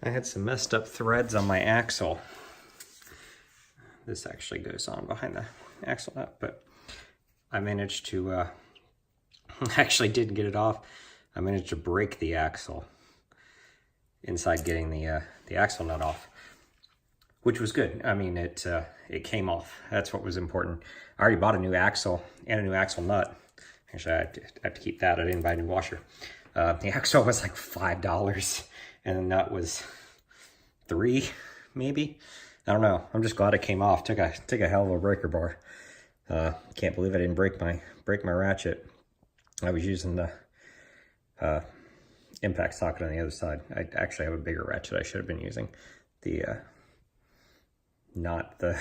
I had some messed up threads on my axle. This actually goes on behind the axle nut, but I managed to, actually didn't get it off. I managed to break the axle inside getting the axle nut off, which was good. I mean, it came off. That's what was important. I already bought a new axle and a new axle nut. Actually, I have to keep that. I didn't buy a new washer. The axle was like $5 and the nut was $3, maybe. I don't know. I'm just glad it came off. Took a hell of a breaker bar. Can't believe I didn't break my ratchet. I was using the impact socket on the other side. I actually have a bigger ratchet I should have been using. The not the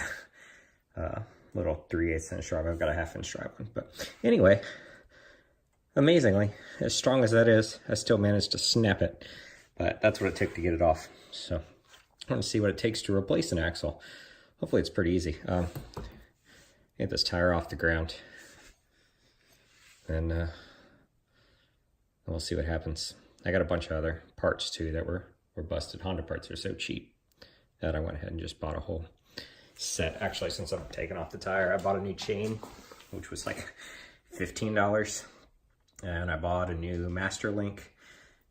little 3/8 inch drive. I've got a 1/2 inch drive one. But anyway, amazingly, as strong as that is, I still managed to snap it. But that's what it took to get it off. So I want to see what it takes to replace an axle. Hopefully it's pretty easy. Get this tire off the ground, and we'll see what happens. I got a bunch of other parts too that were busted. Honda parts are so cheap that I went ahead and just bought a whole set. Actually, since I'm taking off the tire, I bought a new chain, which was like $15. And I bought a new master link,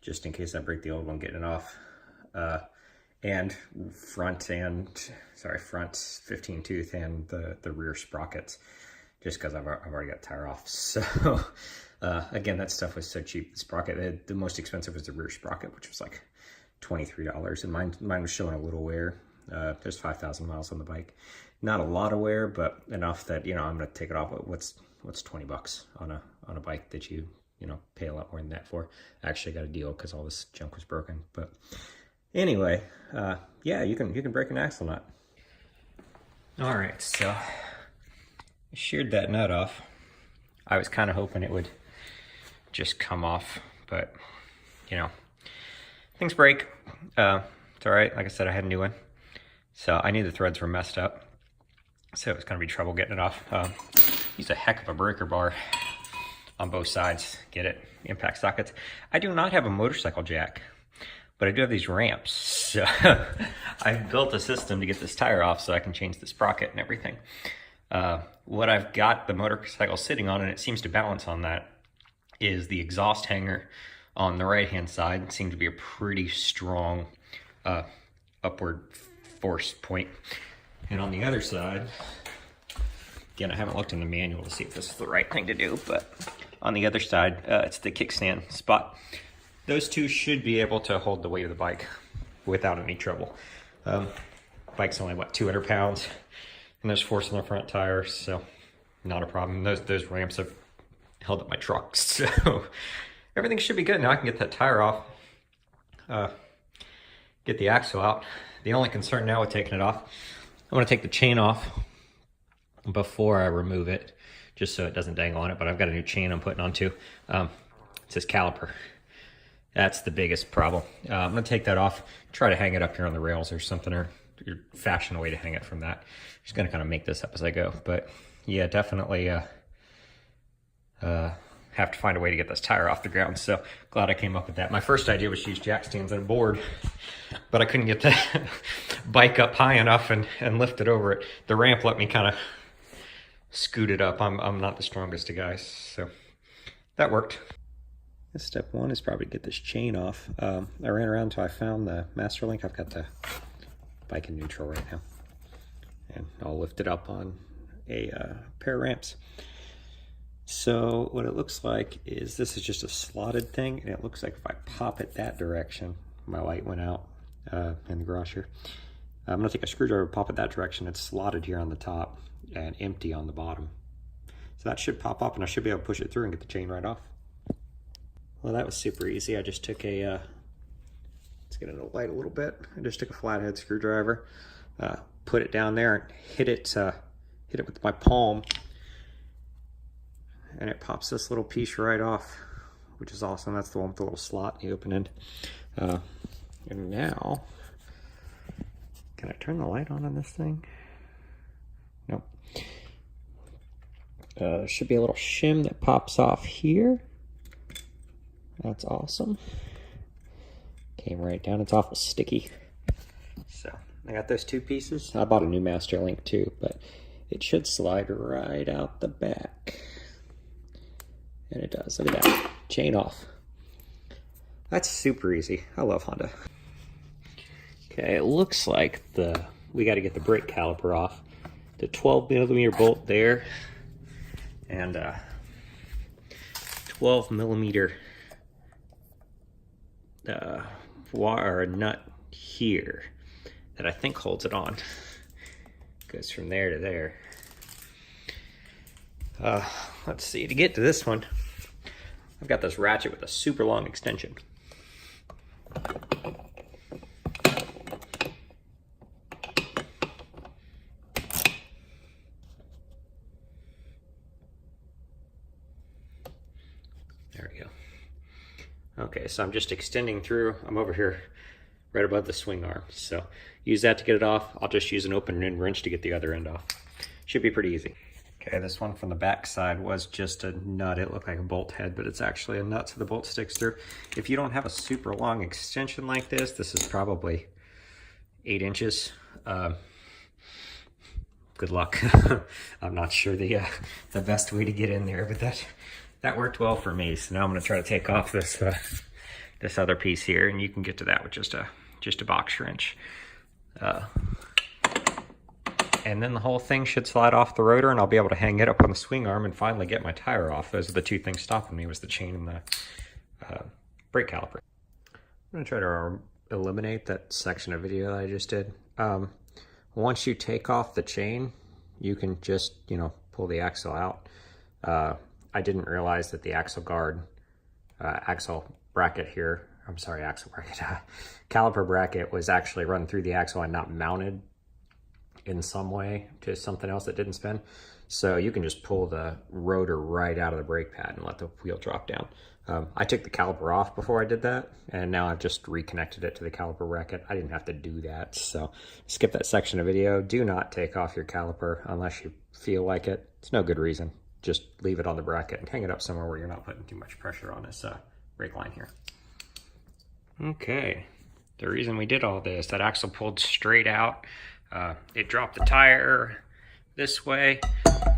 just in case I break the old one getting it off. And front 15 tooth and the rear sprockets, just because I've already got the tire off. So again, that stuff was so cheap. The sprocket, the most expensive was the rear sprocket, which was like $23, and mine was showing a little wear. There's 5,000 miles on the bike. Not a lot of wear, but enough that, you know, I'm gonna take it off. What's $20 on a bike that you pay a lot more than that for? I actually got a deal because all this junk was broken. But anyway, yeah, you can break an axle nut. All right, so I sheared that nut off. I was kind of hoping it would just come off, but things break. It's all right. Like I said, I had a new one, so I knew the threads were messed up, so it was gonna be trouble getting it off. Used a heck of a breaker bar on both sides. Get it? Impact sockets. I do not have a motorcycle jack, but I do have these ramps. So I've built a system to get this tire off so I can change the sprocket and everything. What I've got the motorcycle sitting on, and it seems to balance on that, is the exhaust hanger on the right-hand side. It seems to be a pretty strong upward force point. And on the other side, again, I haven't looked in the manual to see if this is the right thing to do, but on the other side, it's the kickstand spot. Those two should be able to hold the weight of the bike without any trouble. Bike's only, what, 200 pounds? And there's force on the front tires, so not a problem. Those ramps have held up my truck, so everything should be good. Now I can get that tire off, get the axle out. The only concern now with taking it off, I'm gonna take the chain off before I remove it, just so it doesn't dangle on it, but I've got a new chain I'm putting on too. It says caliper. That's the biggest problem. I'm gonna take that off, try to hang it up here on the rails or something, or fashion a way to hang it from that. Just gonna kind of make this up as I go, but yeah, definitely have to find a way to get this tire off the ground. So glad I came up with that. My first idea was to use jack stands and a board, but I couldn't get the bike up high enough and lift it over it. The ramp let me kind of scoot it up. I'm not the strongest of guys, so that worked. Step one is probably to get this chain off. I ran around until I found the master link. I've got the bike in neutral right now, and I'll lift it up on a pair of ramps. So what it looks like is this is just a slotted thing, and it looks like if I pop it that direction, my light went out in the garage here. I'm gonna take a screwdriver, pop it that direction. It's slotted here on the top and empty on the bottom. So that should pop up, and I should be able to push it through and get the chain right off. Well, that was super easy. I just took a, let's get into the light a little bit. I just took a flathead screwdriver, put it down there and hit it with my palm, and it pops this little piece right off, which is awesome. That's the one with the little slot in the open end. And now, can I turn the light on this thing? Nope. There should be a little shim that pops off here. That's awesome. Came right down. It's awful sticky. So I got those 2 pieces. I bought a new master link too, but it should slide right out the back. And it does. Look at that. Chain off. That's super easy. I love Honda. Okay, it looks like we got to get the brake caliper off. The 12mm bolt there, and 12mm wire nut here that I think holds it on. Goes from there to there. Let's see, to get to this one, I've got this ratchet with a super long extension. There we go. Okay, so I'm just extending through. I'm over here right above the swing arm. So use that to get it off. I'll just use an open end wrench to get the other end off. Should be pretty easy. Okay, this one from the back side was just a nut. It looked like a bolt head, but it's actually a nut so the bolt sticks through. If you don't have a super long extension like this is probably 8 inches. Good luck. I'm not sure the best way to get in there, but that worked well for me. So now I'm gonna try to take off this this other piece here, and you can get to that with just a box wrench. And then the whole thing should slide off the rotor, and I'll be able to hang it up on the swing arm and finally get my tire off. Those are the 2 things stopping me, was the chain and the brake caliper. I'm gonna try to eliminate that section of video that I just did. Once you take off the chain, you can just, pull the axle out. I didn't realize that the axle guard, axle bracket here, caliper bracket was actually run through the axle and not mounted in some way to something else that didn't spin. So you can just pull the rotor right out of the brake pad and let the wheel drop down. I took the caliper off before I did that, and now I've just reconnected it to the caliper bracket. I didn't have to do that, so skip that section of video. Do not take off your caliper unless you feel like it. It's no good reason. Just leave it on the bracket and hang it up somewhere where you're not putting too much pressure on this brake line here. Okay, the reason we did all this, that axle pulled straight out. It dropped the tire this way.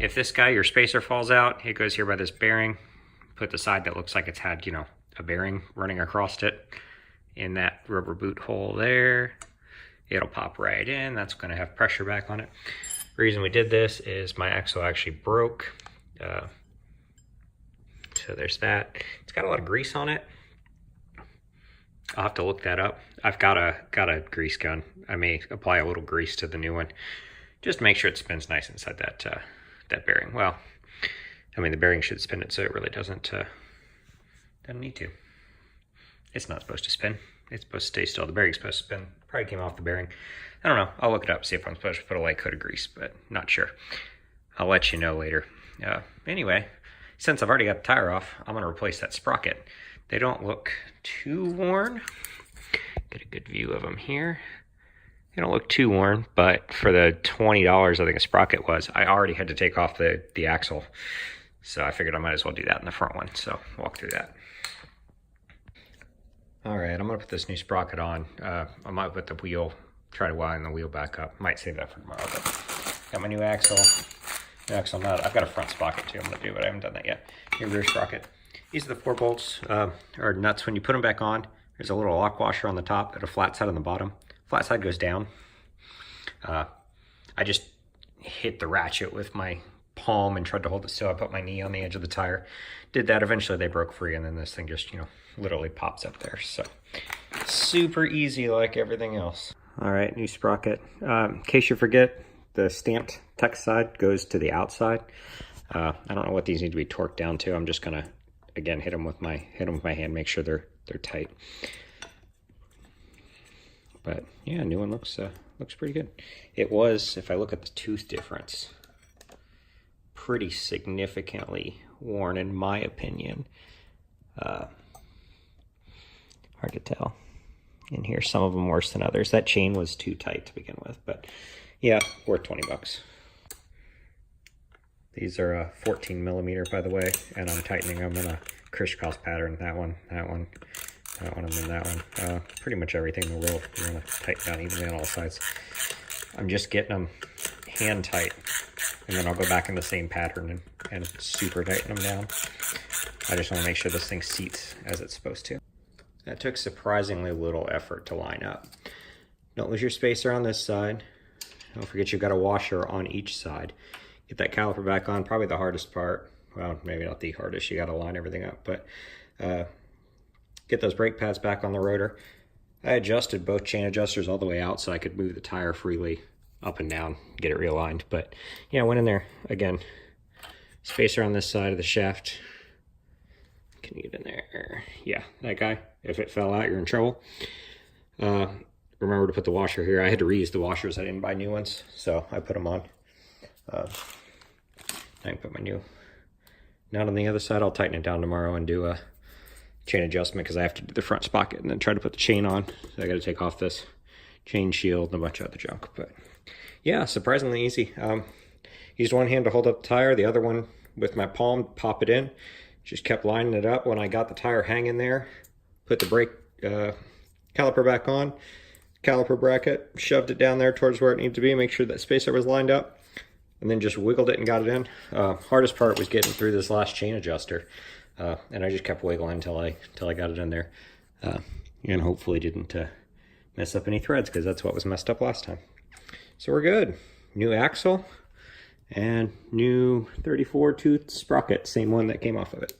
If this guy, your spacer, falls out, it goes here by this bearing. Put the side that looks like it's had, a bearing running across it in that rubber boot hole there. It'll pop right in. That's going to have pressure back on it. The reason we did this is my axle actually broke. So there's that. It's got a lot of grease on it. I'll have to look that up. I've got a grease gun. I may apply a little grease to the new one, just to make sure it spins nice inside that bearing. Well, the bearing should spin it, so it really doesn't need to. It's not supposed to spin. It's supposed to stay still. The bearing's supposed to spin. Probably came off the bearing. I don't know. I'll look it up, see if I'm supposed to put a light coat of grease, but not sure. I'll let you know later. Anyway, since I've already got the tire off, I'm going to replace that sprocket. They don't look too worn. Get a good view of them here. They don't look too worn, but for the $20 I think a sprocket was, I already had to take off the axle. So I figured I might as well do that in the front one. So walk through that. All right, I'm gonna put this new sprocket on. I might put the wheel, try to wind the wheel back up. Might save that for tomorrow, but got my new axle nut. I've got a front sprocket too, I'm gonna do, but I haven't done that yet. Your rear sprocket. These are the 4 bolts, or nuts. When you put them back on, there's a little lock washer on the top and a flat side on the bottom. Flat side goes down. I just hit the ratchet with my palm and tried to hold it still. I put my knee on the edge of the tire. Did that. Eventually they broke free, and then this thing just, literally pops up there. So super easy like everything else. All right, new sprocket. In case you forget, the stamped text side goes to the outside. I don't know what these need to be torqued down to. I'm just gonna, again, hit them with my hand, make sure they're tight. But yeah, new one looks pretty good. It was, if I look at the tooth difference, pretty significantly worn in my opinion. Hard to tell. In here, some of them worse than others. That chain was too tight to begin with, but yeah, worth 20 bucks. These are 14mm, by the way, and I'm tightening them in a crisscross pattern. That one, That one and then that one. Pretty much everything in the world. You want to tighten down evenly on all sides. I'm just getting them hand tight, and then I'll go back in the same pattern and super tighten them down. I just want to make sure this thing seats as it's supposed to. That took surprisingly little effort to line up. Don't lose your spacer on this side. Don't forget you've got a washer on each side. Get that caliper back on, probably the hardest part. Well, maybe not the hardest, you got to line everything up, but get those brake pads back on the rotor. I adjusted both chain adjusters all the way out so I could move the tire freely up and down, get it realigned. But yeah, I went in there, again, spacer on this side of the shaft. Can you get in there? Yeah, that guy. If it fell out, you're in trouble. Remember to put the washer here. I had to reuse the washers. I didn't buy new ones, so I put them on. I can put my new nut on the other side. I'll tighten it down tomorrow and do a chain adjustment because I have to do the front sprocket and then try to put the chain on. So I got to take off this chain shield and a bunch of other junk. But yeah, surprisingly easy. Used one hand to hold up the tire, the other one with my palm, pop it in. Just kept lining it up. When I got the tire hanging there, put the brake caliper back on, caliper bracket, shoved it down there towards where it needed to be, make sure that spacer was lined up, and then just wiggled it and got it in. Hardest part was getting through this last chain adjuster, and I just kept wiggling until I got it in there, and hopefully didn't mess up any threads, because that's what was messed up last time. So we're good. New axle and new 34 tooth sprocket, same one that came off of it.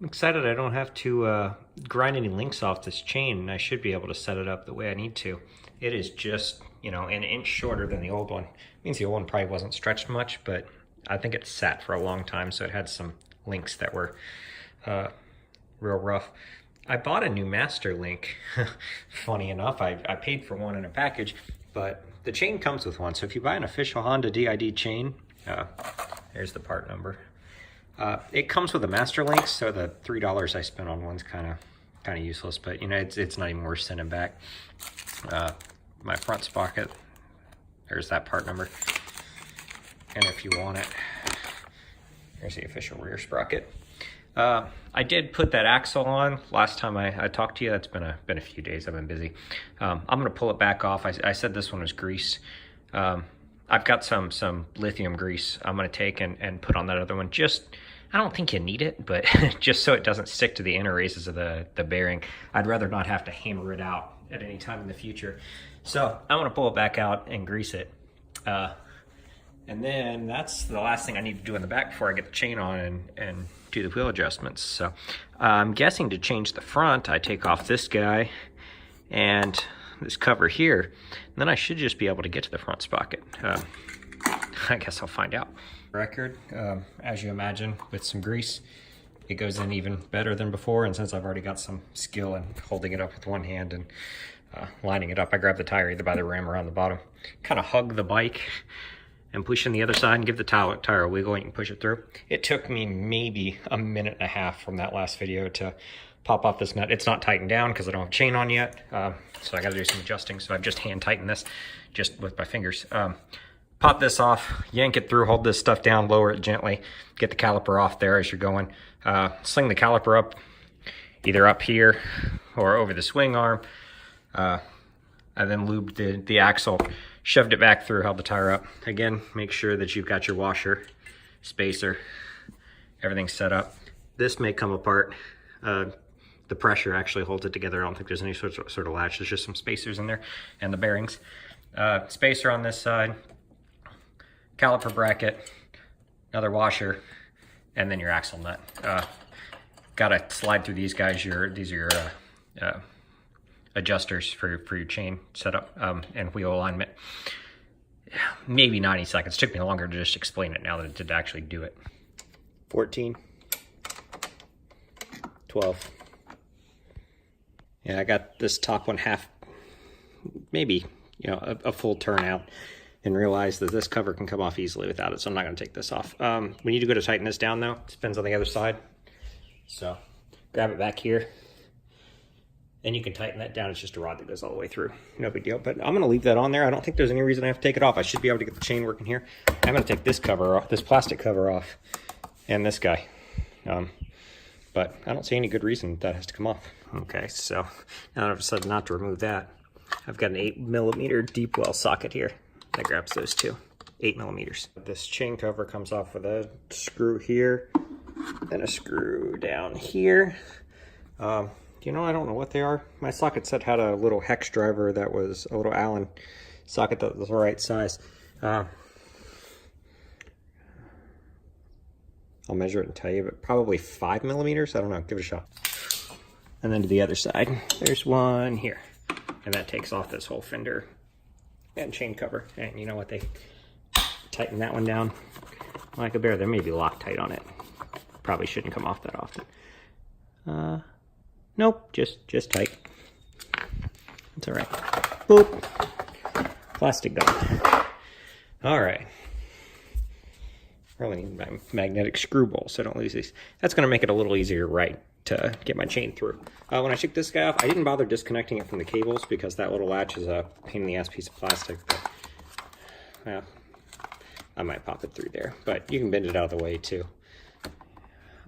I'm excited I don't have to grind any links off this chain, and I should be able to set it up the way I need to. It is just, you know, an inch shorter than the old one. It means the old one probably wasn't stretched much, but I think it sat for a long time, so it had some links that were real rough. I bought a new master link. Funny enough, I paid for one in a package, but the chain comes with one. So if you buy an official Honda DID chain, there's the part number. It comes with a master link, so the $3 I spent on one's kind of useless, but you know, it's not even worth sending back. My front sprocket, there's that part number. And if you want it, here's the official rear sprocket. I did put that axle on last time I talked to you. That's been a few days. I've been busy. I'm gonna pull it back off. I said this one was grease. I've got some lithium grease I'm gonna take and put on that other one. I don't think you need it, but just so it doesn't stick to the inner races of the bearing. I'd rather not have to hammer it out at any time in the future. So I'm gonna pull it back out and grease it. And then that's the last thing I need to do in the back before I get the chain on and do the wheel adjustments. So I'm guessing to change the front, I take off this guy and this cover here, and then I should just be able to get to the front sprocket. I guess I'll find out. Record, as you imagine, with some grease, it goes in even better than before. And since I've already got some skill in holding it up with one hand and lining it up, I grab the tire either by the rim or on the bottom, kind of hug the bike and push in the other side and give the tire a wiggle and you can push it through. It took me maybe a minute and a half from that last video to pop off this nut. It's not tightened down because I don't have chain on yet, so I got to do some adjusting. So I've just hand tightened this just with my fingers. Pop this off, yank it through, hold this stuff down, lower it gently, get the caliper off there as you're going. Sling the caliper up, either up here or over the swing arm. I then lubed the axle, shoved it back through, held the tire up. Again, make sure that you've got your washer, spacer, everything set up. This may come apart. The pressure actually holds it together. I don't think there's any sort of latch. There's just some spacers in there and the bearings. Spacer on this side, caliper bracket, another washer, and then your axle nut. Gotta slide through these guys. These are your adjusters for your chain setup and wheel alignment. Maybe 90 seconds. Took me longer to just explain it now than it did to actually do it. 14, 12. Yeah, I got this top one half, maybe, you know, a full turn out, and realized that this cover can come off easily without it, so I'm not going to take this off. We need to go to tighten this down though. It spins on the other side, so grab it back here and you can tighten that down. It's just a rod that goes all the way through, no big deal. But I'm going to leave that on there. I don't think there's any reason I have to take it off. I should be able to get the chain working here. I'm going to take this cover off, this plastic cover off, and this guy. but I don't see any good reason that has to come off. Okay, so now I've decided not to remove that. I've got an 8mm deep well socket here that grabs those two, 8mm. This chain cover comes off with a screw here, then a screw down here. You know, I don't know what they are. My socket set had a little hex driver that was a little Allen socket that was the right size. I'll measure it and tell you, but probably 5mm. I don't know, give it a shot. And then to the other side, there's one here. And that takes off this whole fender and chain cover. And you know what, they tighten that one down like a bear. There may be Loctite on it. Probably shouldn't come off that often. Nope, just tight. It's all right. Boop. Plastic gone. All right. Really need my magnetic screw bowl so I don't lose these. That's going to make it a little easier, right, to get my chain through. When I took this guy off, I didn't bother disconnecting it from the cables because that little latch is a pain in the ass piece of plastic. But, well, I might pop it through there, but you can bend it out of the way too.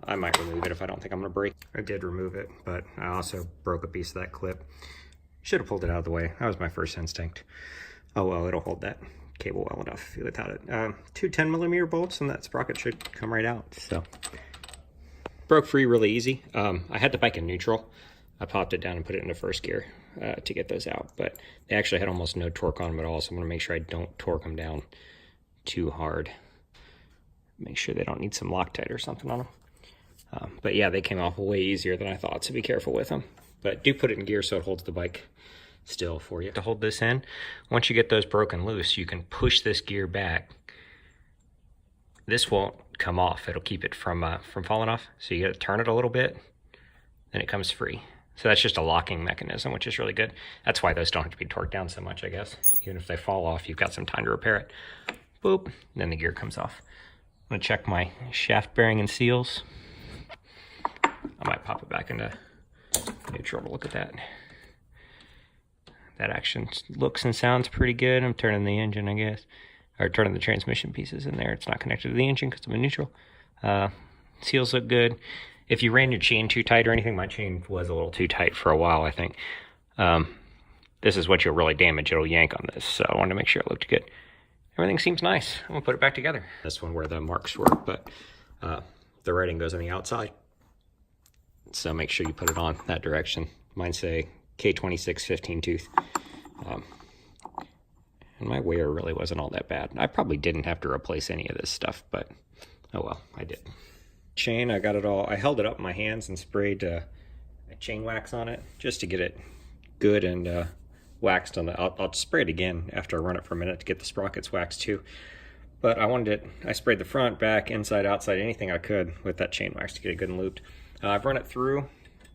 I might remove it if I don't think I'm going to break. I did remove it, but I also broke a piece of that clip. Should have pulled it out of the way. That was my first instinct. Oh well, it'll hold that cable well enough without it. Two 10mm bolts and that sprocket should come right out. So broke free really easy. I had the bike in neutral. I popped it down and put it into first gear to get those out, but they actually had almost no torque on them at all, so I'm going to make sure I don't torque them down too hard. Make sure they don't need some Loctite or something on them. But yeah, they came off way easier than I thought, so be careful with them. But do put it in gear so it holds the bike still for you. To hold this in, once you get those broken loose, you can push this gear back. This won't come off. It'll keep it from falling off. So you got to turn it a little bit, then it comes free. So that's just a locking mechanism, which is really good. That's why those don't have to be torqued down so much, I guess. Even if they fall off, you've got some time to repair it. Boop, and then the gear comes off. I'm gonna check my shaft bearing and seals. I might pop it back into neutral to look at that. That action looks and sounds pretty good. I'm turning the engine, I guess, or turning the transmission pieces in there. It's not connected to the engine because I'm in neutral. Seals look good. If you ran your chain too tight or anything, my chain was a little too tight for a while, I think. This is what you'll really damage. It'll yank on this, so I wanted to make sure it looked good. Everything seems nice. I'm gonna put it back together. This one where the marks were, but the writing goes on the outside. So make sure you put it on that direction. Mine say K26 15 tooth. And my wear really wasn't all that bad. I probably didn't have to replace any of this stuff, but oh well, I did. Chain, I got it all. I held it up in my hands and sprayed chain wax on it just to get it good and waxed on the. I'll spray it again after I run it for a minute to get the sprockets waxed too. But I wanted it. I sprayed the front, back, inside, outside, anything I could with that chain wax to get it good and looped. I've run it through.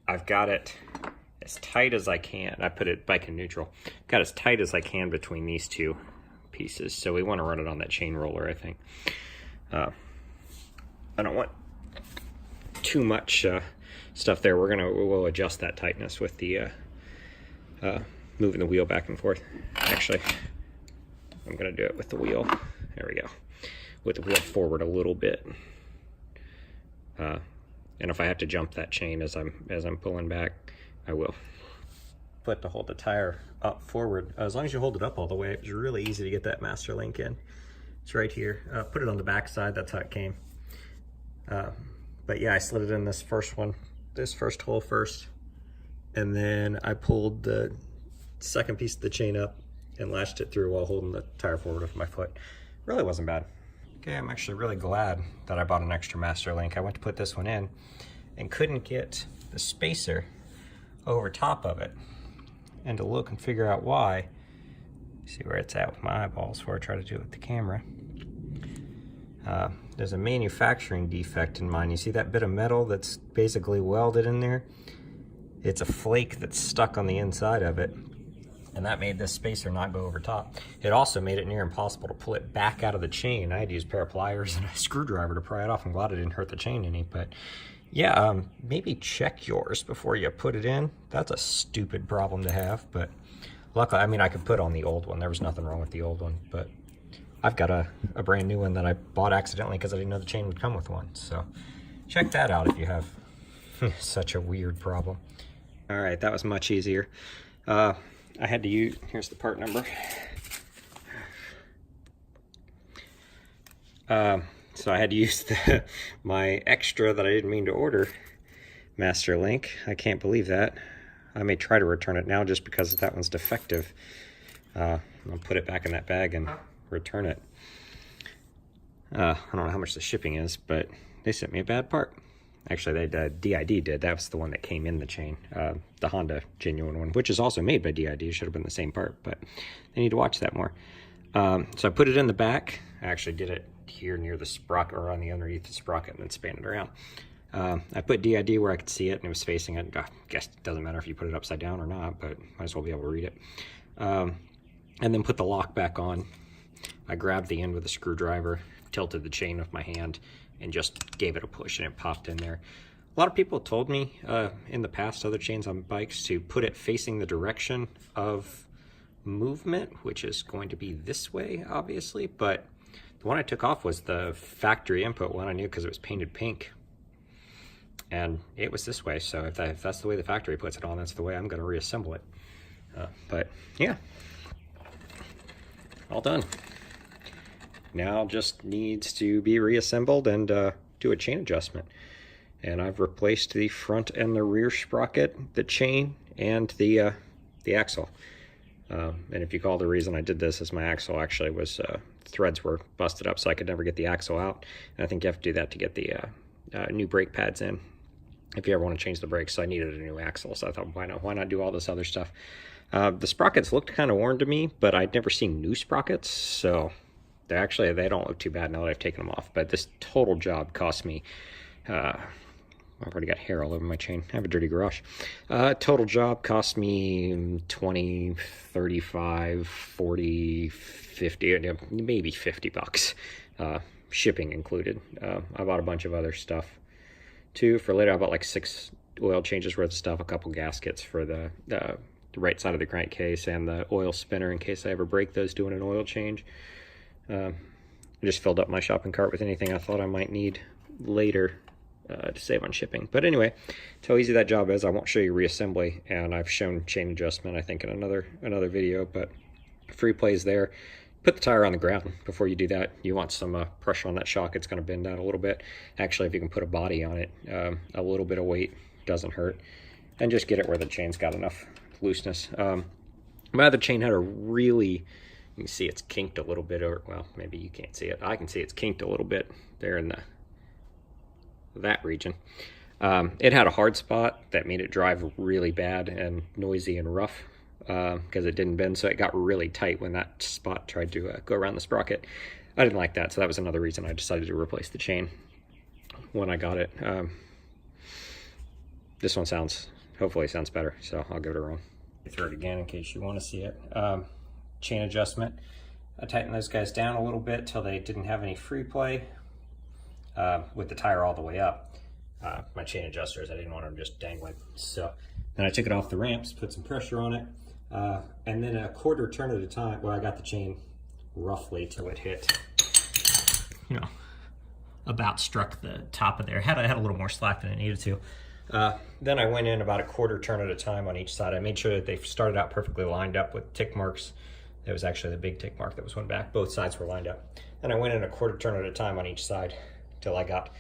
I've got it as tight as I can. I put it bike in neutral. Got as tight as I can between these two pieces. So we want to run it on that chain roller, I think. I don't want too much stuff there. We'll adjust that tightness with the moving the wheel back and forth. Actually, I'm gonna do it with the wheel. There we go. With the wheel forward a little bit. And if I have to jump that chain as I'm pulling back, I will. But to hold the tire up forward, as long as you hold it up all the way, it's really easy to get that master link in. It's right here. Put it on the back side, that's how it came. But yeah, I slid it in this first one, this first hole first. And then I pulled the second piece of the chain up and lashed it through while holding the tire forward with my foot. Really wasn't bad. Okay, I'm actually really glad that I bought an extra master link. I went to put this one in and couldn't get the spacer over top of it. And to look and figure out why, see where it's at with my eyeballs before I try to do it with the camera. There's a manufacturing defect in mine. You see that bit of metal that's basically welded in there? It's a flake that's stuck on the inside of it. And that made this spacer not go over top. It also made it near impossible to pull it back out of the chain. I had to use a pair of pliers and a screwdriver to pry it off. I'm glad it didn't hurt the chain any, but yeah, maybe check yours before you put it in. That's a stupid problem to have, but luckily, I mean, I could put on the old one. There was nothing wrong with the old one, but I've got a brand new one that I bought accidentally because I didn't know the chain would come with one. So check that out if you have Such a weird problem. All right, that was much easier. I had to use, here's the part number. So I had to use my extra that I didn't mean to order, Master Link. I can't believe that. I may try to return it now just because that one's defective. I'll put it back in that bag and return it. I don't know how much the shipping is, but they sent me a bad part. Actually, DID did. That was the one that came in the chain. The Honda genuine one, which is also made by DID. It should have been the same part, but they need to watch that more. So I put it in the back. I actually did it here near the sprocket, or on the underneath the sprocket, and then span it around. I put DID where I could see it, and it was facing it. I guess it doesn't matter if you put it upside down or not, but might as well be able to read it. And then put the lock back on. I grabbed the end with a screwdriver, tilted the chain with my hand, and just gave it a push, and it popped in there. A lot of people told me in the past, other chains on bikes, to put it facing the direction of movement, which is going to be this way, obviously, but the one I took off was the factory input one. I knew because it was painted pink, and it was this way. So if that's the way the factory puts it on, that's the way I'm going to reassemble it. But yeah, all done. Now just needs to be reassembled and do a chain adjustment. And I've replaced the front and the rear sprocket, the chain, and the axle. And if you call the reason I did this is my axle actually was threads were busted up, so I could never get the axle out. And I think you have to do that to get the new brake pads in if you ever want to change the brakes. So I needed a new axle, so I thought, why not do all this other stuff? The sprockets looked kind of worn to me, but I'd never seen new sprockets, so they don't look too bad now that I've taken them off. But this total job cost me I've already got hair all over my chain. I have a dirty garage. Total job cost me 20, 35, 40, 50, maybe 50 bucks, shipping included. I bought a bunch of other stuff too. For later, I bought like 6 oil changes worth of stuff, a couple gaskets for the right side of the crankcase, and the oil spinner in case I ever break those doing an oil change. I just filled up my shopping cart with anything I thought I might need later to save on shipping. But anyway, that's how easy that job is. I won't show you reassembly, and I've shown chain adjustment I think in another video, but free plays there. Put the tire on the ground before you do that. You want some pressure on that shock. It's going to bend out a little bit. Actually, if you can put a body on it, a little bit of weight doesn't hurt. And just get it where the chain's got enough looseness. My other chain had a really, you can see it's kinked a little bit, or well, maybe you can't see it. I can see it's kinked a little bit there in that region. It had a hard spot that made it drive really bad and noisy and rough because it didn't bend, so it got really tight when that spot tried to go around the sprocket. I didn't like that, so that was another reason I decided to replace the chain when I got it. This one hopefully sounds better, so I'll give it a run. Throw it again in case you want to see it. Chain adjustment. I tightened those guys down a little bit till they didn't have any free play. With the tire all the way up. My chain adjusters, I didn't want them just dangling. So then I took it off the ramps, put some pressure on it, and then a quarter turn at a time. Well, I got the chain roughly till it hit, about struck the top of there. I had a little more slack than it needed to. Then I went in about a quarter turn at a time on each side. I made sure that they started out perfectly lined up with tick marks. It was actually the big tick mark that was one back. Both sides were lined up. Then I went in a quarter turn at a time on each side till I got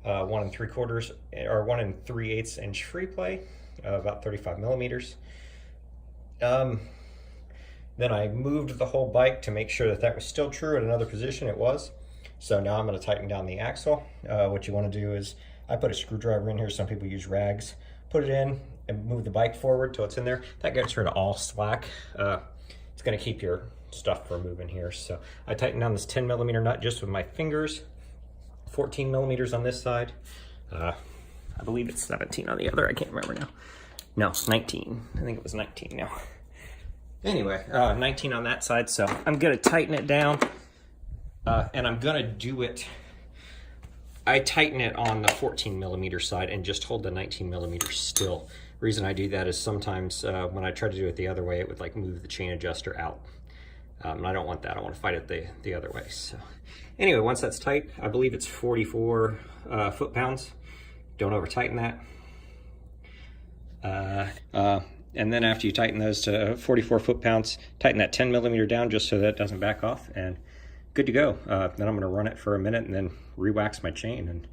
1 3/4 or 1 3/8 inch free play, about 35 millimeters. Then I moved the whole bike to make sure that was still true at another position. It was. So now I'm going to tighten down the axle. What you want to do is, I put a screwdriver in here. Some people use rags. Put it in and move the bike forward till it's in there. That gets rid of all slack. It's going to keep your stuff from moving here. So I tightened down this 10 millimeter nut just with my fingers. 14 millimeters on this side. I believe it's 17 on the other. I can't remember now. No, 19. I think it was 19 now. Anyway, 19 on that side. So I'm going to tighten it down, and I'm going to do it. I tighten it on the 14 millimeter side and just hold the 19 millimeters still. The reason I do that is sometimes when I try to do it the other way, it would like move the chain adjuster out. And I don't want that. I want to fight it the other way. So anyway, once that's tight, I believe it's 44 foot-pounds. Don't over tighten that. And then after you tighten those to 44 foot-pounds, tighten that 10 millimeter down just so that it doesn't back off, and good to go. Then I'm gonna run it for a minute and then re-wax my chain, and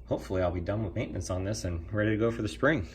hopefully I'll be done with maintenance on this and ready to go for the spring.